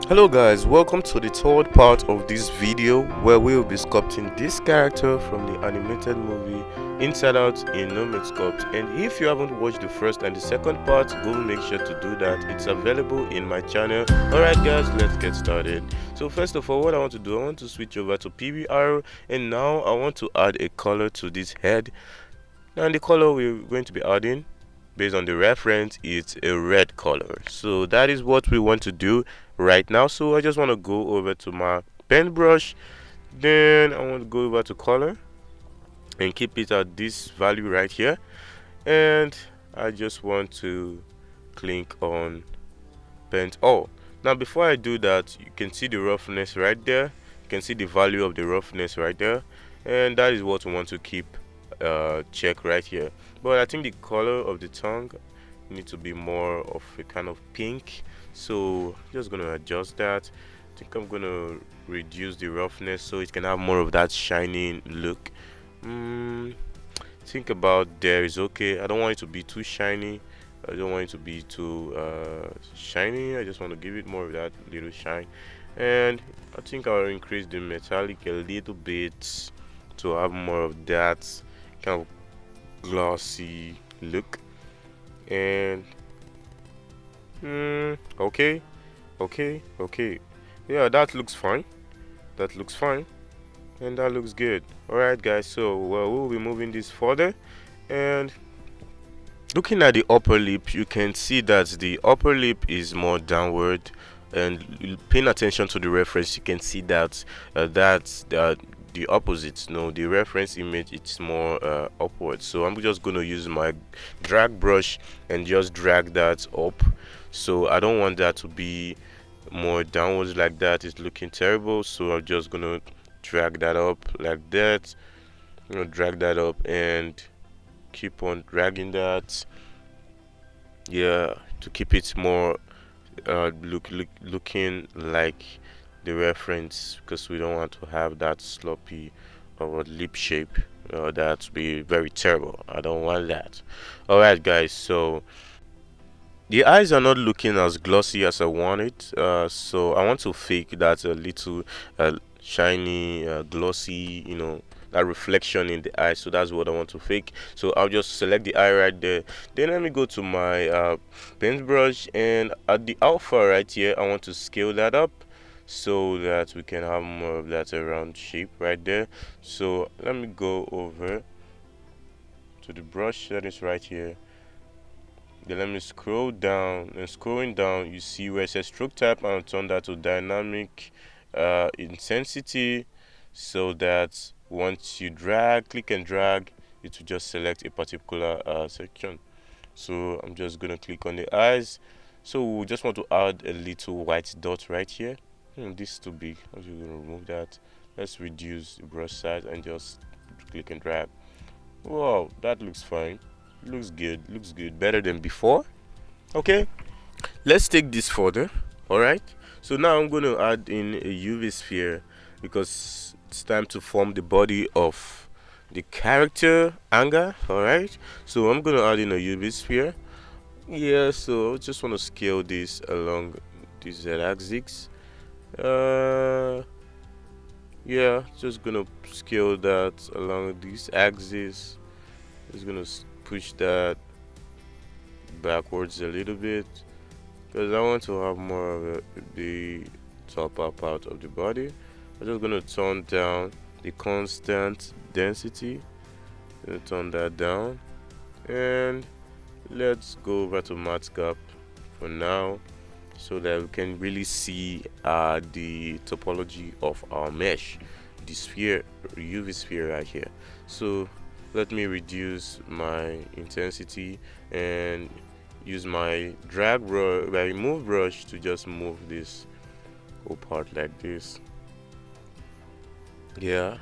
Hello guys, welcome to the third part of this video where we will be sculpting this character from the animated movie Inside Out in No Mode Sculpt. And if you haven't watched the first and the second part, go make sure to do that. It's available in my channel. Alright guys, let's get started. So first of all, what I want to do, I want to switch over to PBR, and now I want to add a color to this head. Now the color we're going to be adding, based on the reference, it's a red color. So that is what we want to do right now. So I just want to go over to my paintbrush, then I want to go over to color and keep it at this value right here, and I just want to click on paint all. Now before I do that, you can see the roughness right there, you can see the value of the roughness right there, and that is what we want to keep check right here. But I think the color of the tongue need to be more of a kind of pink, so I'm just gonna adjust that. I think I'm gonna reduce the roughness so it can have more of that shining look. Think about there is okay. I don't want it to be too shiny, I don't want it to be too shiny. I just want to give it more of that little shine, and I think I'll increase the metallic a little bit to have more of that kind of glossy look. And okay, yeah, that looks fine, that looks fine, and that looks good. Alright guys, so we'll be moving this further, and looking at the upper lip, you can see that the upper lip is more downward, and paying attention to the reference, you can see that that's the opposite. No, the reference image, it's more upward. So I'm just going to use my drag brush and just drag that up. So I don't want that to be more downwards like that, it's looking terrible. So I'm just going to drag that up like that. I'm going to drag that up and keep on dragging that, yeah, to keep it more looking like the reference, because we don't want to have that sloppy or lip shape. That would be very terrible. I don't want that. Alright guys, so the eyes are not looking as glossy as I want it, so I want to fake that a little shiny, glossy, that reflection in the eye. So that's what I want to fake. So I'll just select the eye right there, then let me go to my paintbrush, and at the alpha right here, I want to scale that up so that we can have more of that round shape right there. So let me go over to the brush that is right here, then let me scroll down, and scrolling down, you see where it says stroke type, and I'll turn that to dynamic intensity, so that once you click and drag, it will just select a particular section. So I'm just gonna click on the eyes. So we just want to add a little white dot right here. This is too big. I'm just gonna remove that. Let's reduce the brush size and just click and drag. Wow, that looks fine. Looks good, better than before. Okay, let's take this further. All right, so now I'm going to add in a UV sphere, because it's time to form the body of the character Anga. All right, so I'm going to add in a UV sphere. Yeah, so I just want to scale this along these z-axis. Yeah, just gonna scale that along this axis. Just gonna push that backwards a little bit, because I want to have more of the top part of the body. I'm just gonna turn down the constant density, turn that down, and let's go over to matte gap for now, so that we can really see the topology of our mesh, the sphere, UV sphere right here. So let me reduce my intensity and use my remove brush to just move this whole part like this. Yeah,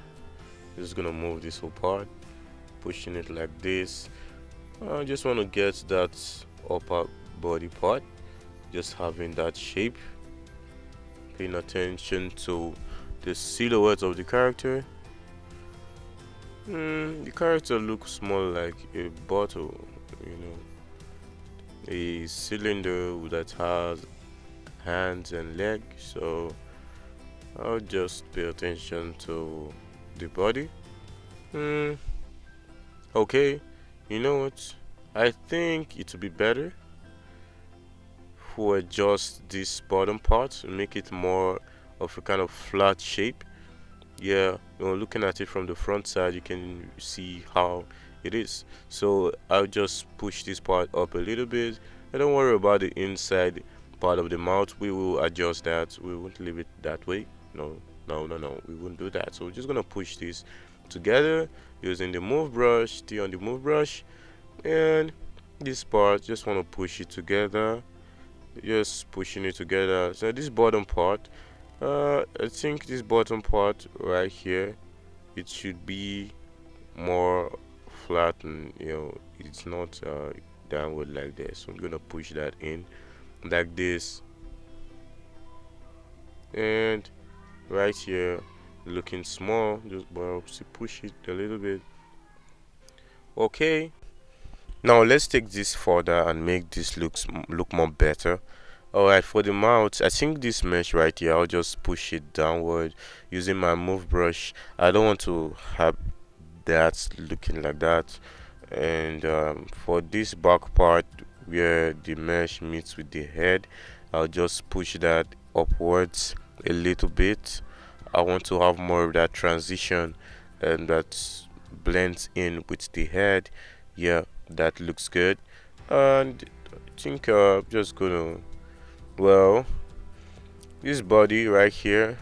just gonna move this whole part, pushing it like this. I just want to get that upper body part, just having that shape, paying attention to the silhouette of the character. The character looks more like a bottle, a cylinder that hands and leg. So I'll just pay attention to the body. Hmm. Okay. You know what? I think it would be better for adjust this bottom part and make it more of a kind of flat shape. Yeah, looking at it from the front side, you can see how it is. So I'll just push this part up a little bit, and don't worry about the inside part of the mouth. We will adjust that. We won't leave it that way. No, no, no, no, we won't do that. So we're just gonna push this together using the move brush, still on the move brush, and this part, just want to push it together, just pushing it together. So this bottom part, I think this bottom part right here, it should be more flat, and it's not downward like this. So I'm gonna push that in like this, and right here looking small, just push it a little bit. Okay, now let's take this further and make this look more better. Alright, for the mouth, I think this mesh right here, I'll just push it downward using my move brush. I don't want to have that looking like that. And for this back part where the mesh meets with the head, I'll just push that upwards a little bit. I want to have more of that transition and that blends in with the head. Yeah, that looks good. And I think I'm just gonna, well, this body right here,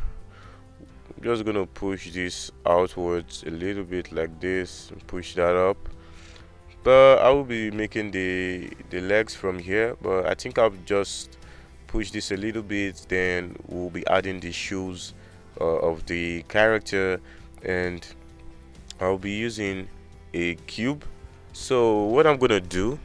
I'm just gonna push this outwards a little bit like this and push that up. But I will be making the legs from here, but I think I'll just push this a little bit, then we'll be adding the shoes of the character, and I'll be using a cube. So what I'm gonna do,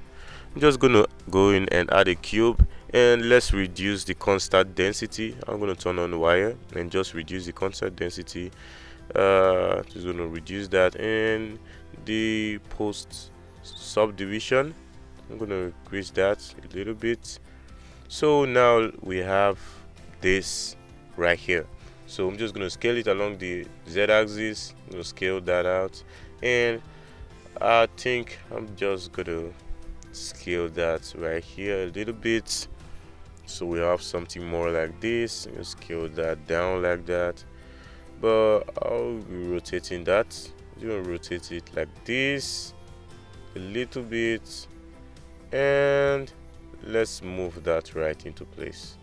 I'm just gonna go in and add a cube, and let's reduce the constant density. I'm gonna turn on the wire and just reduce the constant density. Just gonna reduce that, and the post subdivision, I'm gonna increase that a little bit. So now we have this right here. So I'm just gonna scale it along the z-axis. I'm gonna scale that out, and I think I'm just gonna scale that right here a little bit, so we have something more like this. You scale that down like that, but I'll be rotating that. I'm gonna rotate it like this a little bit, and let's move that right into place.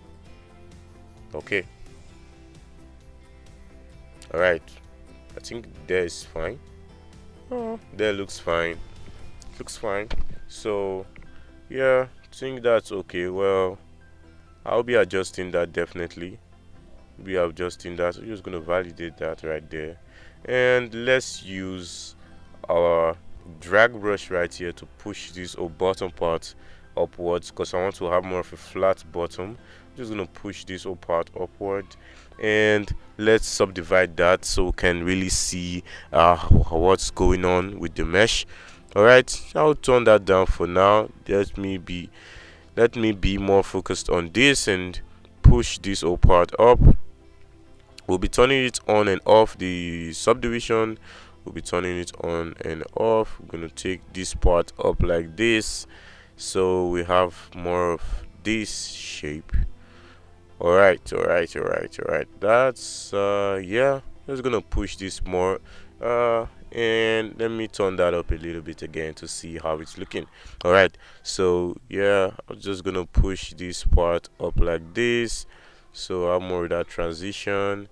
Okay, all right, I think there is fine. Oh, there looks fine, looks fine. So yeah, I think that's okay. Well, I'll be adjusting that, definitely be adjusting that. So we're just going to validate that right there, and let's use our drag brush right here to push this bottom part upwards, because I want to have more of a flat bottom. I'm just going to push this whole part upward, and let's subdivide that so we can really see what's going on with the mesh. All right, I'll turn that down for now. Let me be more focused on this and push this whole part up. We'll be turning it on and off. The subdivision, we'll be turning it on and off. We're going to take this part up like this, so we have more of this shape. All right, all right, all right, all right. That's yeah, just gonna push this more, and let me turn that up a little bit again to see how it's looking. All right, so yeah, I'm just gonna push this part up like this, so I'm more of that transition.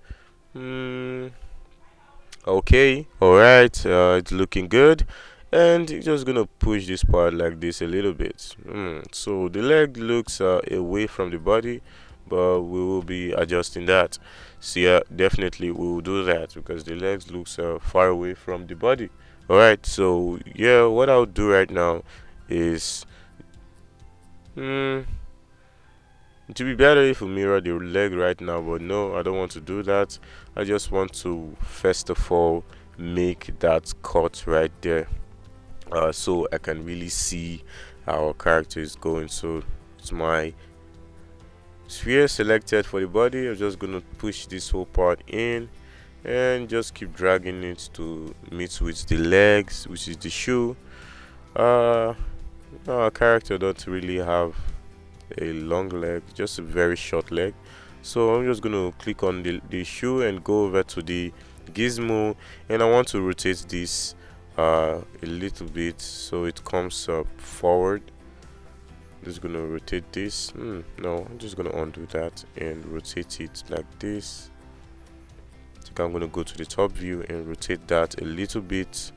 Okay, all right, it's looking good, and you're just gonna push this part like this a little bit. So the leg looks away from the body, but we will be adjusting that. So yeah, definitely we will do that because the legs looks far away from the body. All right, so yeah, what I'll do right now is it would be better if we mirror the leg right now, but no, I don't want to do that. I just want to first of all make that cut right there, so I can really see how our character is going. So it's my sphere selected for the body. I'm just gonna push this whole part in and just keep dragging it to meet with the legs, which is the shoe. uh our character don't really have a long leg, just a very short leg. So I'm just going to click on the shoe and go over to the gizmo, and I want to rotate this a little bit so it comes up forward. Just going to rotate this. No, I'm just going to undo that and rotate it like this. I think I'm going to go to the top view and rotate that a little bit.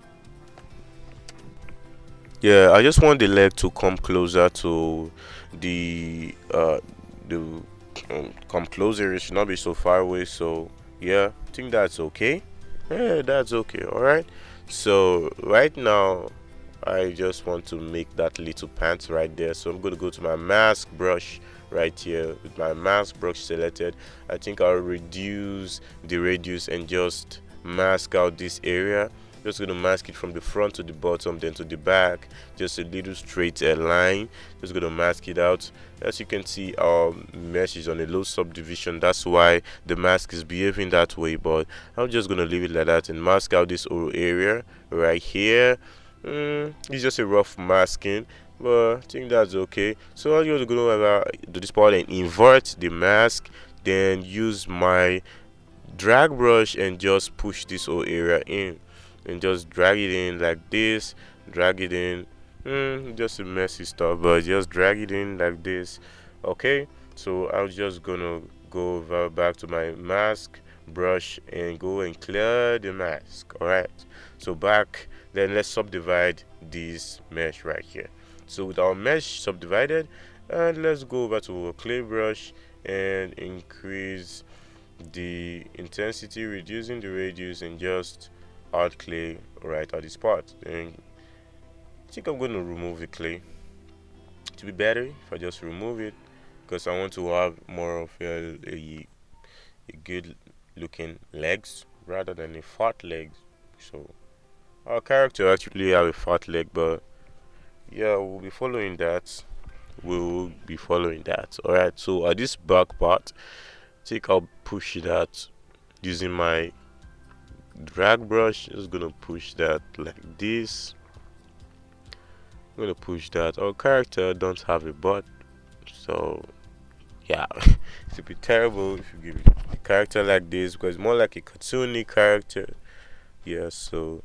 Yeah, I just want the leg to come closer to the come closer. It should not be so far away. So yeah, I think that's okay. Yeah, that's okay. All right. So right now, I just want to make that little pants right there. So I'm going to go to my mask brush right here with my mask brush selected. I think I'll reduce the radius and just mask out this area. Just going to mask it from the front to the bottom, then to the back, just a little straight line. Just going to mask it out. As you can see, our mesh is on a low subdivision. That's why the mask is behaving that way, but I'm just going to leave it like that and mask out this whole area right here. It's just a rough masking, but I think that's okay. So I'm just going to do this part and invert the mask, then use my drag brush and just push this whole area in and just drag it in like this, drag it in. Just a messy stuff, but just drag it in like this. Okay, so I'm just gonna go over back to my mask brush and go and clear the mask. All right, so back, then let's subdivide this mesh right here. So with our mesh subdivided, and let's go over to a clay brush and increase the intensity, reducing the radius, and just add clay right at this part. And I think I'm going to remove the clay. To be better if I just remove it, because I want to have more of a good looking legs rather than a fat leg. So our character actually have a fat leg, but yeah, we'll be following that. We'll be following that. All right, so at this back part, I think I'll push that using my drag brush. Just gonna push that like this. I'm gonna push that. Our character don't have a butt, so yeah, it would be terrible if you give it a character like this, because it's more like a cartoony character. Yeah, so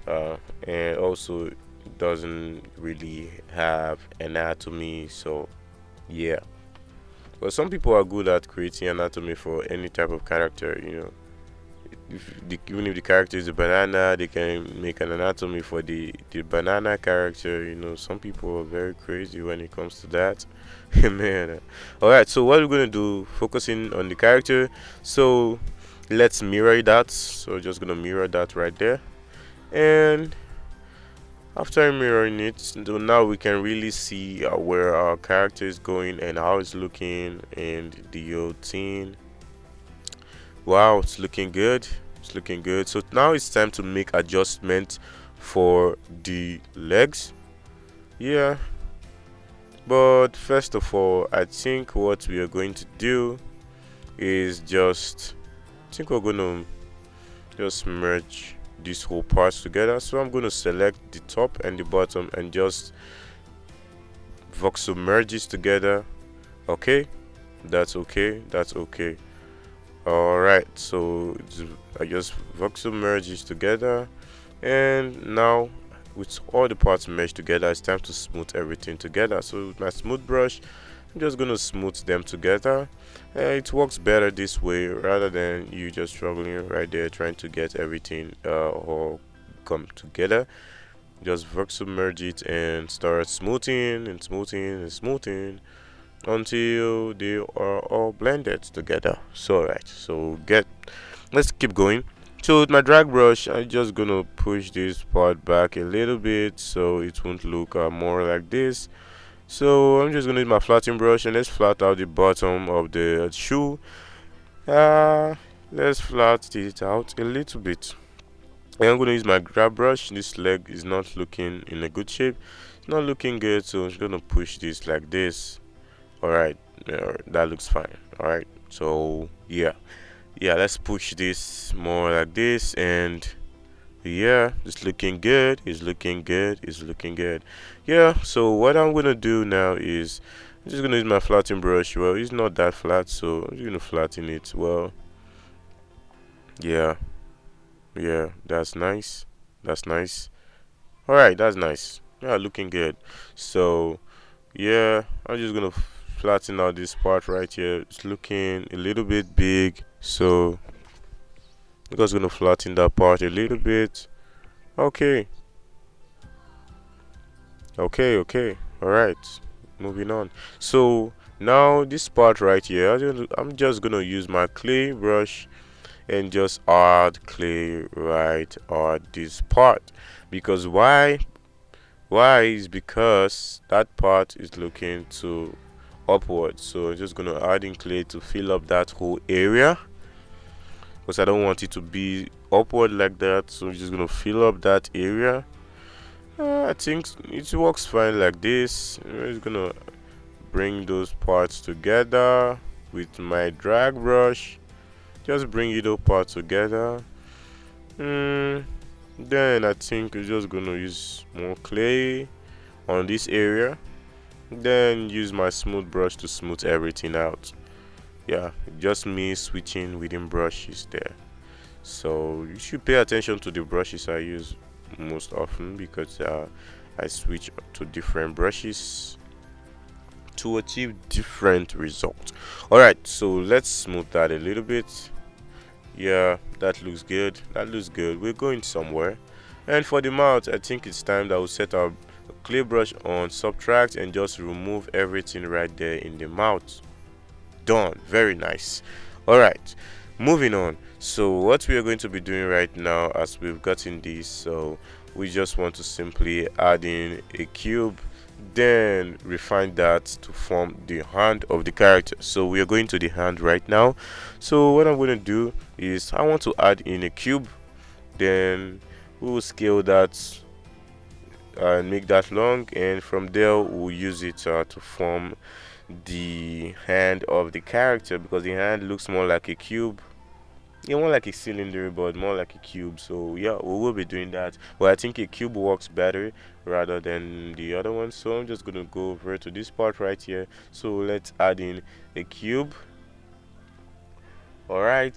and also it doesn't really have anatomy, so yeah. But some people are good at creating anatomy for any type of character, even if the character is a banana, they can make an anatomy for the banana character. Some people are very crazy when it comes to that. Man. All right, so what we're gonna do, focusing on the character. So let's mirror that. So just gonna mirror that right there, and after mirroring it, so now we can really see where our character is going and how it's looking and the whole thing. Wow, it's looking good. It's looking good. So now it's time to make adjustments for the legs. Yeah, but first of all, I think what we are going to do is I think we're going to just merge these whole parts together. So I'm going to select the top and the bottom and just voxel merges together. Okay, that's okay. That's okay. Alright, so I just voxel merges together, and now with all the parts meshed together, it's time to smooth everything together. So with my smooth brush, I'm just gonna smooth them together. It works better this way rather than you just struggling right there trying to get everything all come together. Just voxel merge it and start smoothing and smoothing and smoothing until they are all blended together. So right, so let's keep going. So with my drag brush, I'm just gonna push this part back a little bit so it won't look more like this. So I'm just gonna use my flattening brush and let's flat out the bottom of the shoe. Let's flat it out a little bit. And I'm gonna use my grab brush. This leg is not looking in a good shape. It's not looking good, so I'm just gonna push this like this. Alright, Yeah, that looks fine. All right. So yeah, let's push this more like this, and yeah, it's looking good. It's looking good. It's looking good. Yeah. So what I'm gonna do now is I'm just gonna use my flattening brush. Well, it's not that flat, so I'm just gonna flatten it. Well, yeah, yeah, that's nice. That's nice. All right, that's nice. Yeah, looking good. So yeah, I'm just gonna flatten out this part right here. It's looking a little bit big, so I'm just gonna flatten that part a little bit. Okay, okay. All right, moving on. So now this part right here, I'm just gonna use my clay brush and just add clay right on this part. Because why? Why is because that part is looking to upward. So I'm just gonna add in clay to fill up that whole area, because I don't want it to be upward like that. So I'm just gonna fill up that area. I think it works fine like this. I'm just gonna bring those parts together with my drag brush. Just bring it all part together. Mm, then I think we're just gonna use more clay on this area. Then use my smooth brush to smooth everything out. Yeah, just me switching within brushes there. So you should pay attention to the brushes I use most often, because I switch to different brushes to achieve different results. All right, so let's smooth that a little bit. Yeah, that looks good. That looks good. We're going somewhere. And for the mouth, I think it's time that we set our clay brush on subtract and just remove everything right there in the mouth. Done. Very nice. All right, moving on. So what we are going to be doing right now, as we've gotten this, so we just want to simply add in a cube, then refine that to form the hand of the character. So we are going to the hand right now. So what I'm going to do is I want to add in a cube, then we will scale that and make that long, and from there we'll use it to form the hand of the character, because the hand looks more like a cube. Yeah, more like a cylinder, but more like a cube. So yeah, we will be doing that. But I think a cube works better rather than the other one. So I'm just gonna go over to this part right here. So let's add in a cube. All right.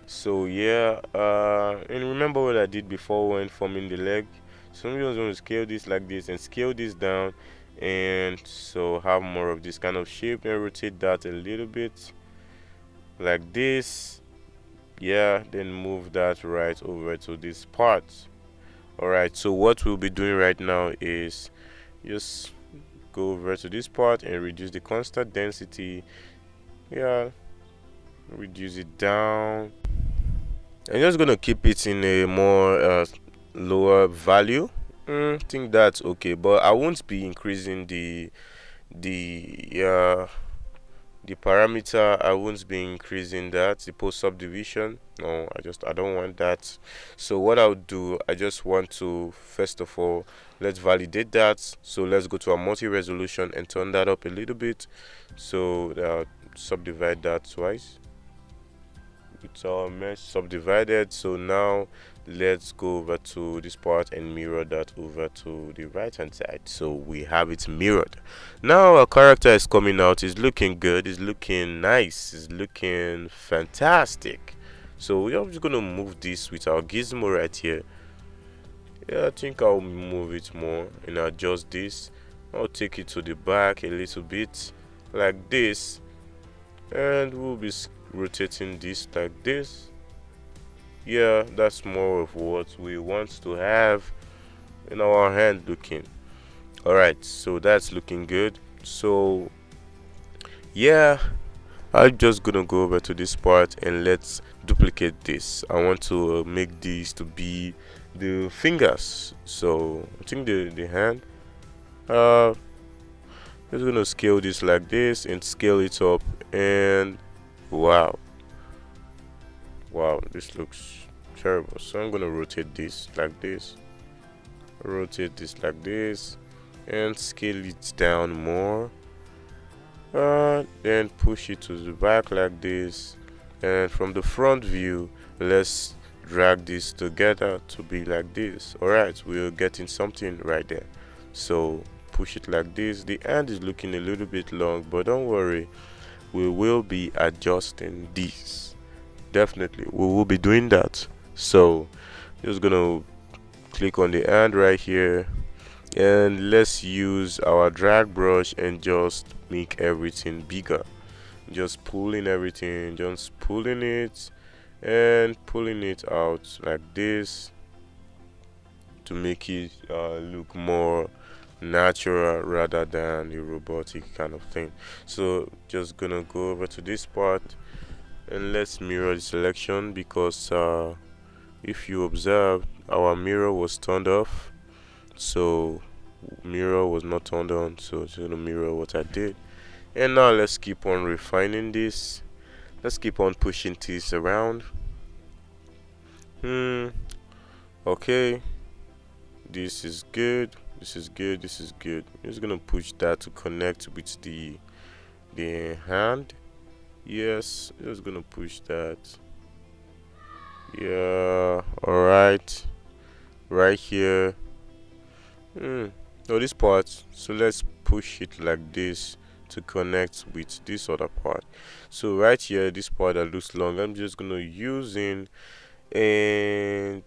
So yeah, and remember what I did before when forming the leg. So I'm just gonna scale this like this and scale this down, and so have more of this kind of shape, and rotate that a little bit like this. Yeah, then move that right over to this part. All right, so what we'll be doing right now is just go over to this part and reduce the constant density. Yeah, reduce it down. I'm just gonna keep it in a more lower value. I think that's okay, but I won't be increasing the the parameter. I won't be increasing that, the post subdivision. No, I don't want that. So what I'll do, I just want to first of all, let's validate that. So let's go to our multi-resolution and turn that up a little bit. So subdivide that twice. It's our mesh subdivided. So now let's go over to this part and mirror that over to the right hand side, so we have it mirrored. Now our character is coming out. Is looking good, is looking nice, is looking fantastic. So we are just gonna move this with our gizmo right here. Yeah, I think I'll move it more and adjust this. I'll take it to the back a little bit like this, and we'll be rotating this like this. Yeah, that's more of what we want to have in our hand looking. All right, so that's looking good. So yeah, I'm just gonna go over to this part and let's duplicate this. I want to make these to be the fingers. So I think the hand, uh just gonna scale this like this and scale it up, and wow, wow, this looks terrible. So I'm gonna rotate this like this, rotate this like this, and scale it down more. Then push it to the back like this, and from the front view, let's drag this together to be like this. Alright, we're getting something right there. So push it like this. The end is looking a little bit long, but don't worry, we will be adjusting this. Definitely we will be doing that. So just gonna click on the end right here, and let's use our drag brush and just make everything bigger. Just pulling everything, just pulling it and pulling it out like this to make it look more natural rather than a robotic kind of thing. So just gonna go over to this part and let's mirror the selection, because if you observe, our mirror was turned off, so mirror was not turned on, so it's gonna mirror what I did. And now let's keep on refining this. Let's keep on pushing this around. Okay, this is good, this is good, this is good. I'm just gonna push that to connect with the hand. Yes, just gonna push that. Yeah, all right, right here. Oh, this part, so let's push it like this to connect with this other part. So right here, this part that looks long, I'm just gonna use in and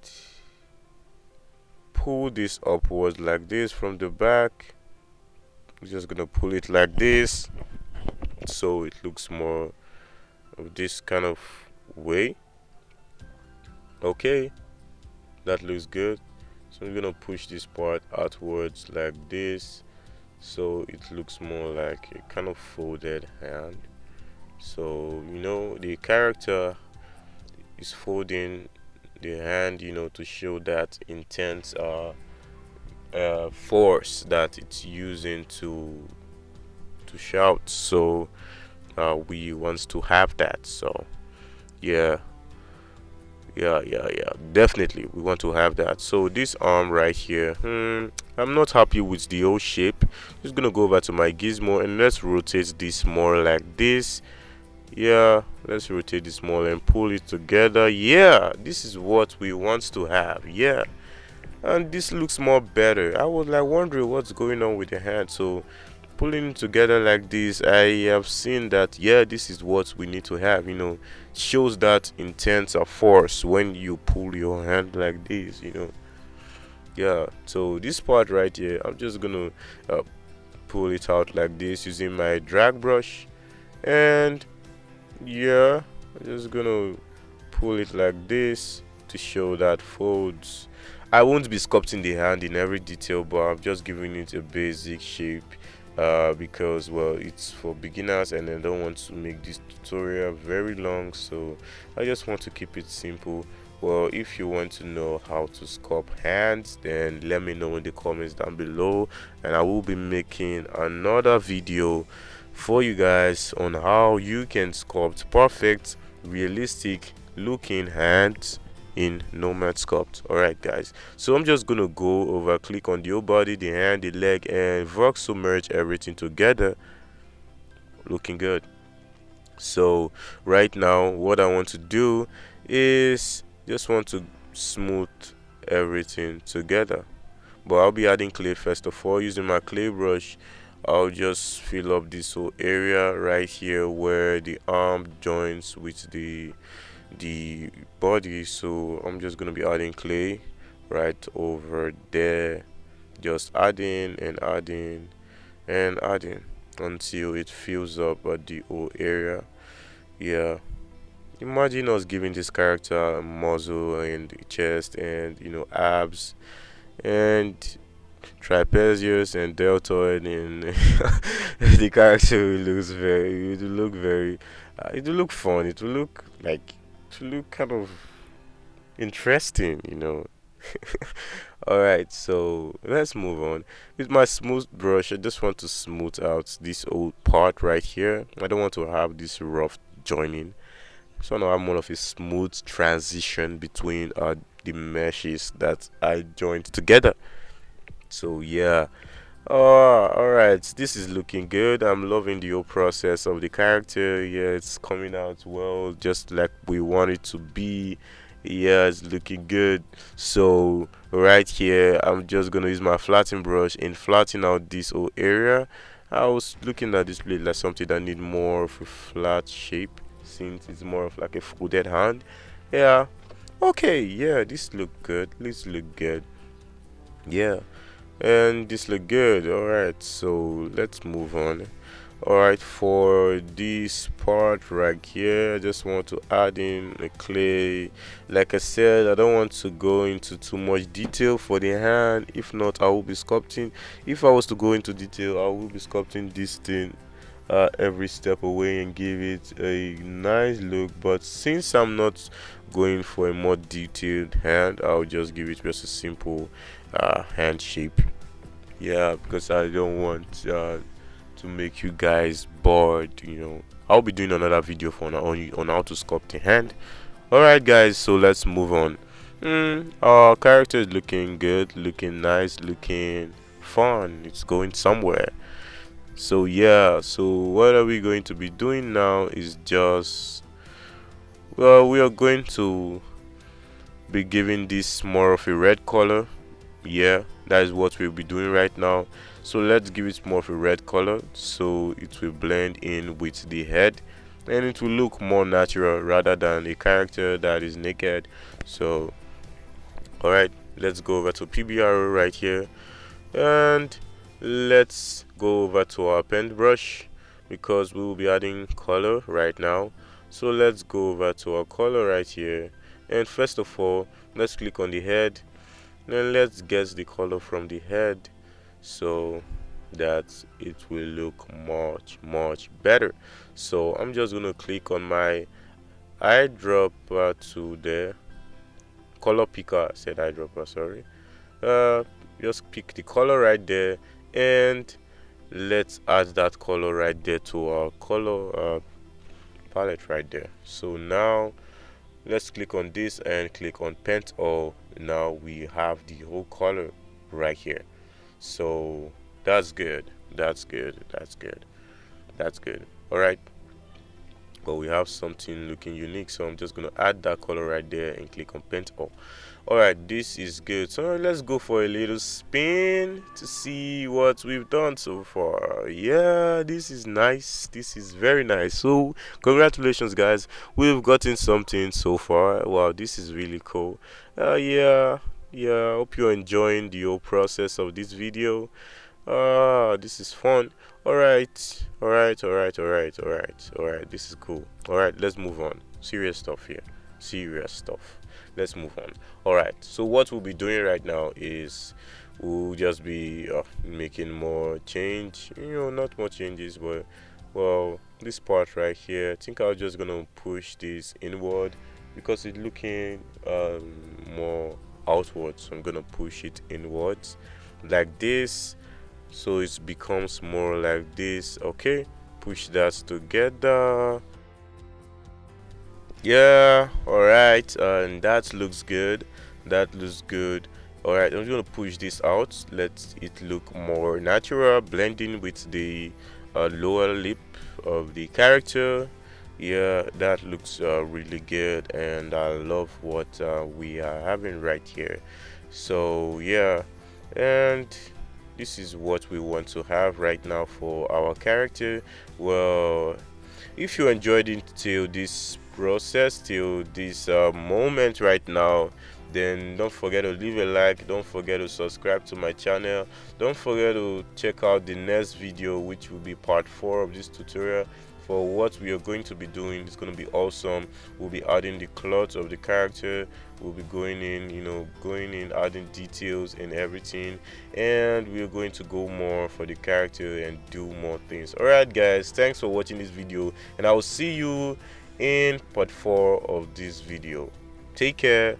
pull this upwards like this from the back. I'm just gonna pull it like this so it looks more of this kind of way. Okay, that looks good. So I'm gonna push this part outwards like this so it looks more like a kind of folded hand. So the character is folding the hand, to show that intense force that it's using to shout. So we wants to have that. So yeah, yeah, definitely we want to have that. So this arm right here, I'm not happy with the old shape. Just gonna go over to my gizmo and let's rotate this more like this. Yeah, let's rotate this more and pull it together. Yeah, this is what we want to have. Yeah, and this looks more better. I was like wondering what's going on with the hand. So pulling it together like this, I have seen that, yeah, this is what we need to have. Shows that intense of force when you pull your hand like this. Yeah, so this part right here, I'm just gonna pull it out like this using my drag brush. And yeah, I'm just gonna pull it like this to show that folds. I won't be sculpting the hand in every detail, but I'm just giving it a basic shape because, well, it's for beginners and I don't want to make this tutorial very long, so I just want to keep it simple. Well, if you want to know how to sculpt hands, then let me know in the comments down below, and I will be making another video for you guys on how you can sculpt perfect, realistic looking hands in Nomad Sculpt. Alright guys, so I'm just gonna go over, click on the whole body, the hand, the leg, and voxel merge everything together. Looking good. So right now what I want to do is just want to smooth everything together, but I'll be adding clay first of all. Using my clay brush, I'll just fill up this whole area right here where the arm joins with the body. So I'm just gonna be adding clay right over there, just adding and adding and adding until it fills up the whole area. Yeah, imagine us giving this character a muzzle and chest and abs and trapezius and deltoid, and the character it will look very it will look fun, it will look like, it will look kind of interesting. All right, so let's move on. With my smooth brush, I just want to smooth out this old part right here. I don't want to have this rough joining, so now I'm more of a smooth transition between the meshes that I joined together. So yeah, All right, this is looking good. I'm loving the whole process of the character. Yeah, it's coming out well, just like we want it to be. Yeah, it's looking good. So right here, I'm just gonna use my flattening brush and flatten out this whole area. I was looking at this blade like something that need more of a flat shape, since it's more of like a folded hand. Yeah. Okay. Yeah, this look good. This look good. Yeah, and this look good. All right, so let's move on. All right, for this part right here, I just want to add in a clay. Like I said, I don't want to go into too much detail for the hand. If not, I will be sculpting. If I was to go into detail, I will be sculpting this thing every step away and give it a nice look. But since I'm not going for a more detailed hand, I'll just give it just a simple hand shape. Yeah, because I don't want to make you guys bored. I'll be doing another video for on how to sculpt a hand. All right, guys, so let's move on. Our character is looking good, looking nice, looking fun. It's going somewhere. So yeah, so what are we going to be doing now is just, well, we are going to be giving this more of a red color. Yeah, that is what we'll be doing right now. So let's give it more of a red color so it will blend in with the head and it will look more natural rather than a character that is naked. So all right, let's go over to PBR right here, and let's go over to our paintbrush because we will be adding color right now. So let's go over to our color right here, and first of all, let's click on the head. Then let's get the color from the head so that it will look much better. So I'm just gonna click on my eyedropper to the color picker. I said eyedropper, sorry. uh just pick the color right there, and let's add that color right there to our color palette right there. So now let's click on this and click on paint all. Now we have the whole color right here. So that's good, that's good. All right, but we have something looking unique, so I'm just gonna add that color right there and click on paint all. All right, this is good. So let's go for a little spin to see what we've done so far. Yeah, this is nice, this is very nice. So congratulations, guys, we've gotten something so far. Wow, this is really cool. Yeah, hope you're enjoying the whole process of this video. This is fun. All right. This is cool. All right, let's move on. Serious stuff here. Serious stuff. Let's move on. All right. So what we'll be doing right now is we'll just be making more change. Not more changes, but well, this part right here. I think I'm just gonna push this inward because it's looking more outwards. So I'm gonna push it inwards like this, so it becomes more like this. Okay, push that together. Yeah, all right, and that looks good, all right, I'm gonna push this out, let it look more natural, blending with the lower lip of the character. Yeah, that looks really good, and I love what we are having right here. So yeah, and this is what we want to have right now for our character. Well, if you enjoyed it till this process, till this moment right now, then don't forget to leave a like, don't forget to subscribe to my channel, don't forget to check out the next video, which will be part 4 of this tutorial. For what we are going to be doing, it's going to be awesome. We'll be adding the clothes of the character, we'll be going in, adding details and everything, and we're going to go more for the character and do more things. All right, guys, thanks for watching this video, and I will see you in part 4 of this video. Take care.